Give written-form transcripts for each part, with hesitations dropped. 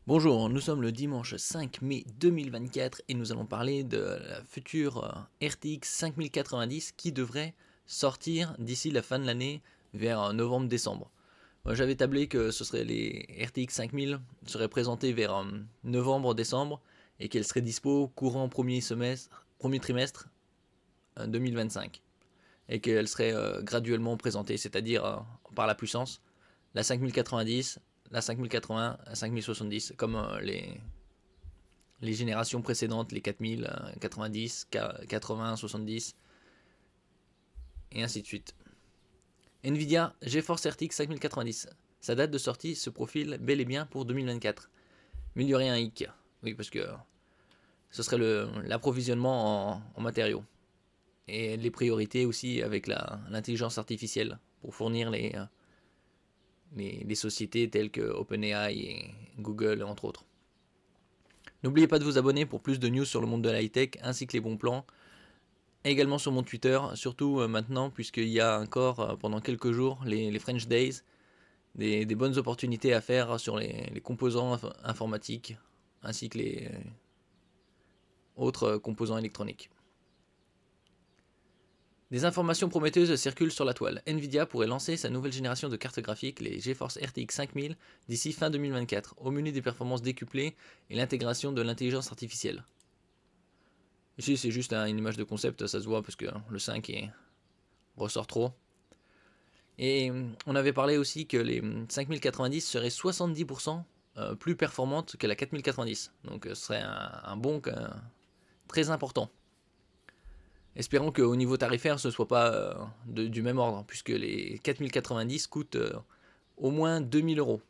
Bonjour, nous sommes le dimanche 5 mai 2024 et nous allons parler de la future RTX 5090 qui devrait sortir d'ici la fin de l'année vers novembre-décembre. Moi, j'avais tablé que ce serait les RTX 5000 seraient présentées vers novembre-décembre et qu'elles seraient dispo courant premier trimestre 2025 et qu'elles seraient graduellement présentées, c'est-à-dire par la puissance, la 5090, la 5080, la 5070, comme les générations précédentes, les 4000, 90, 80, 70, et ainsi de suite. Nvidia GeForce RTX 5090. Sa date de sortie se profile bel et bien pour 2024. Mais il y aurait un hic. Oui, parce que ce serait l'approvisionnement en matériaux. Et les priorités aussi avec l'intelligence artificielle pour fournir les sociétés telles que OpenAI et Google, entre autres. N'oubliez pas de vous abonner pour plus de news sur le monde de la high-tech ainsi que les bons plans. Également sur mon Twitter, surtout maintenant puisqu'il y a encore pendant quelques jours les French Days, des bonnes opportunités à faire sur les composants informatiques ainsi que les autres composants électroniques. Des informations prometteuses circulent sur la toile. Nvidia pourrait lancer sa nouvelle génération de cartes graphiques, les GeForce RTX 5000, d'ici fin 2024, au menu des performances décuplées et l'intégration de l'intelligence artificielle. Ici, c'est juste une image de concept, ça se voit parce que le 5 ressort trop. Et on avait parlé aussi que les 5090 seraient 70% plus performantes que la 4090. Donc ce serait un bond très important. Espérons qu'au niveau tarifaire, ce ne soit pas du même ordre, puisque les 4090 coûtent au moins 2000 €.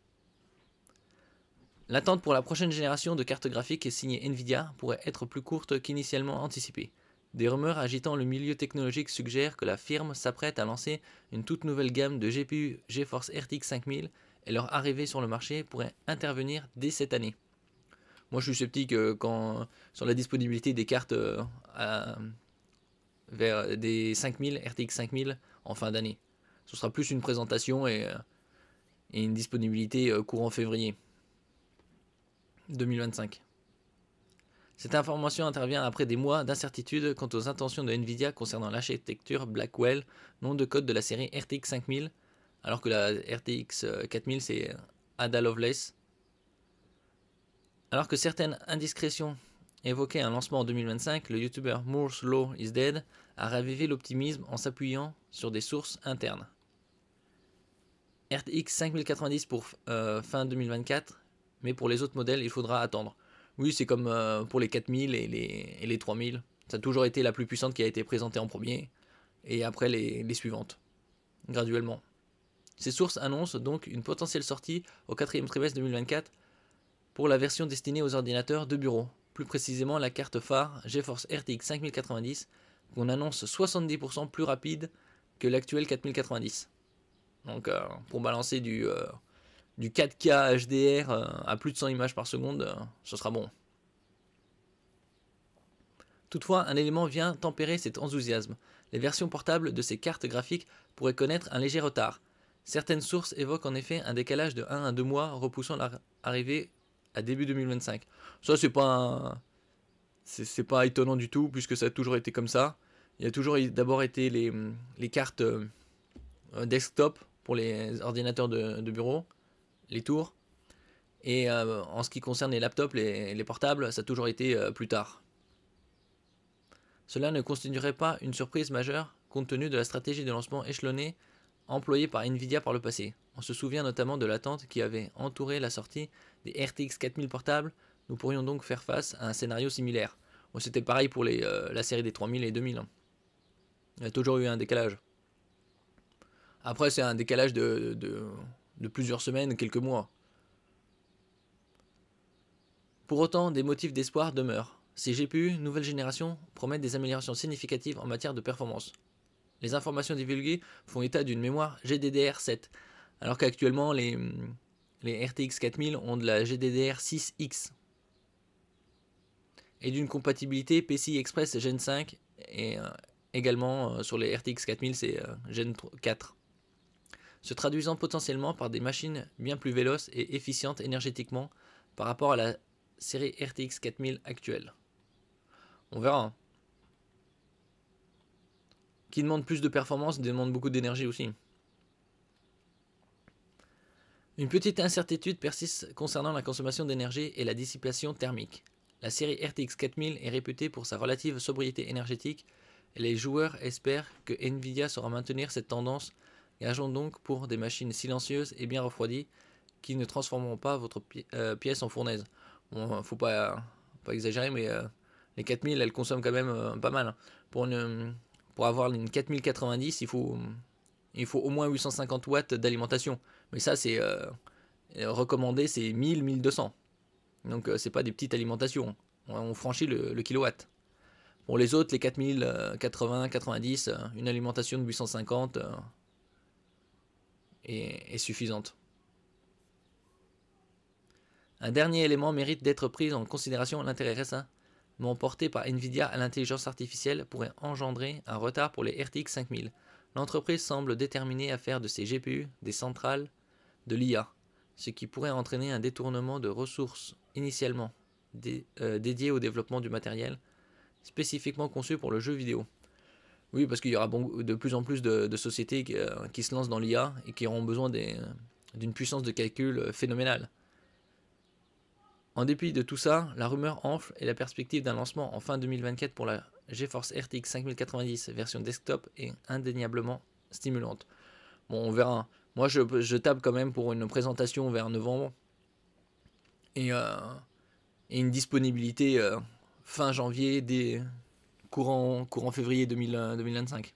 L'attente pour la prochaine génération de cartes graphiques signée Nvidia pourrait être plus courte qu'initialement anticipé. Des rumeurs agitant le milieu technologique suggèrent que la firme s'apprête à lancer une toute nouvelle gamme de GPU GeForce RTX 5000 et leur arrivée sur le marché pourrait intervenir dès cette année. Moi je suis sceptique sur la disponibilité des cartes vers des 5000, RTX 5000 en fin d'année. Ce sera plus une présentation et une disponibilité courant février 2025. Cette information intervient après des mois d'incertitude quant aux intentions de Nvidia concernant l'architecture Blackwell, nom de code de la série RTX 5000, alors que la RTX 4000 c'est Ada Lovelace. Alors que certaines indiscrétions évoquaient un lancement en 2025, le youtubeur Moore's Law is Dead a ravivé l'optimisme en s'appuyant sur des sources internes. RTX 5090 pour fin 2024, mais pour les autres modèles, il faudra attendre. Oui, c'est comme pour les 4000 et les 3000. Ça a toujours été la plus puissante qui a été présentée en premier, et après les suivantes, graduellement. Ces sources annoncent donc une potentielle sortie au 4e trimestre 2024 pour la version destinée aux ordinateurs de bureau. Plus précisément, la carte phare GeForce RTX 5090, qu'on annonce 70% plus rapide que l'actuel 4090. Donc pour balancer du 4K HDR à plus de 100 images par seconde, ce sera bon. Toutefois, un élément vient tempérer cet enthousiasme. Les versions portables de ces cartes graphiques pourraient connaître un léger retard. Certaines sources évoquent en effet un décalage de 1 à 2 mois, repoussant l'arrivée à début 2025. Ça, c'est pas étonnant du tout, puisque ça a toujours été comme ça. Il y a toujours d'abord été les cartes desktop pour les ordinateurs de bureau, les tours. Et en ce qui concerne les laptops, les portables, ça a toujours été plus tard. Cela ne constituerait pas une surprise majeure compte tenu de la stratégie de lancement échelonnée employée par Nvidia par le passé. On se souvient notamment de l'attente qui avait entouré la sortie des RTX 4000 portables. Nous pourrions donc faire face à un scénario similaire. Bon, c'était pareil pour la série des 3000 et 2000. Il y a toujours eu un décalage. Après, c'est un décalage de plusieurs semaines, quelques mois. Pour autant, des motifs d'espoir demeurent. Ces GPU nouvelle génération promettent des améliorations significatives en matière de performance. Les informations divulguées font état d'une mémoire GDDR7, alors qu'actuellement les RTX 4000 ont de la GDDR6X et d'une compatibilité PCI Express Gen 5 et également sur les RTX 4000 c'est Gen 4, se traduisant potentiellement par des machines bien plus véloces et efficientes énergétiquement par rapport à la série RTX 4000 actuelle. On verra. Qui demande plus de performance demande beaucoup d'énergie aussi. Une petite incertitude persiste concernant la consommation d'énergie et la dissipation thermique. La série RTX 4000 est réputée pour sa relative sobriété énergétique et les joueurs espèrent que Nvidia saura maintenir cette tendance. Gageons donc pour des machines silencieuses et bien refroidies qui ne transformeront pas votre pièce en fournaise. Bon, faut pas exagérer, mais les 4000 elles consomment quand même pas mal. Hein. Pour avoir une 4090, il faut au moins 850 watts d'alimentation. Mais ça, c'est recommandé, c'est 1000-1200. Donc, c'est pas des petites alimentations. On franchit le kilowatt. Pour les autres, les 4080, 90, une alimentation de 850 est suffisante. Un dernier élément mérite d'être pris en considération. L'intérêt récemment porté par Nvidia à l'intelligence artificielle pourrait engendrer un retard pour les RTX 5000. L'entreprise semble déterminée à faire de ses GPU des centrales de l'IA, ce qui pourrait entraîner un détournement de ressources initialement dédiées au développement du matériel spécifiquement conçu pour le jeu vidéo. Oui, parce qu'il y aura de plus en plus de sociétés qui se lancent dans l'IA et qui auront besoin d'une puissance de calcul phénoménale. En dépit de tout ça, la rumeur enfle et la perspective d'un lancement en fin 2024 pour la GeForce RTX 5090 version desktop est indéniablement stimulante. Bon, on verra. Moi, je tape quand même pour une présentation vers novembre et une disponibilité fin janvier, courant février 2025.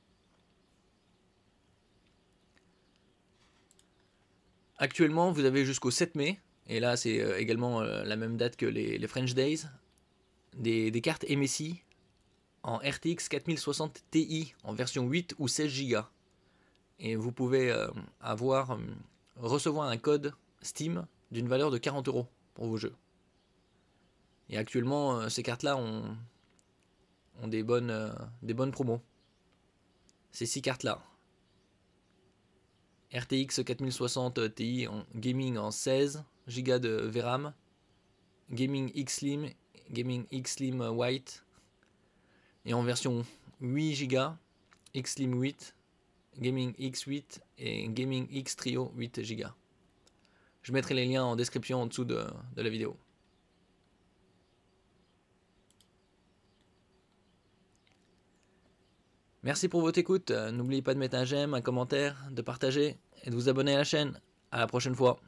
Actuellement, vous avez jusqu'au 7 mai, et là c'est également la même date que les French Days, des cartes MSI en RTX 4060 Ti en version 8 ou 16 Go. Et vous pouvez recevoir un code Steam d'une valeur de 40 € pour vos jeux. Et actuellement, ces cartes-là ont des bonnes promos. Ces 6 cartes-là. RTX 4060 Ti en gaming en 16 Go de VRAM, Gaming X-Slim, Gaming X-Slim White, et en version 8 Go, X-Slim 8, Gaming X8 et Gaming X Trio 8 Go. Je mettrai les liens en description en dessous de la vidéo. Merci pour votre écoute. N'oubliez pas de mettre un j'aime, un commentaire, de partager et de vous abonner à la chaîne. À la prochaine fois.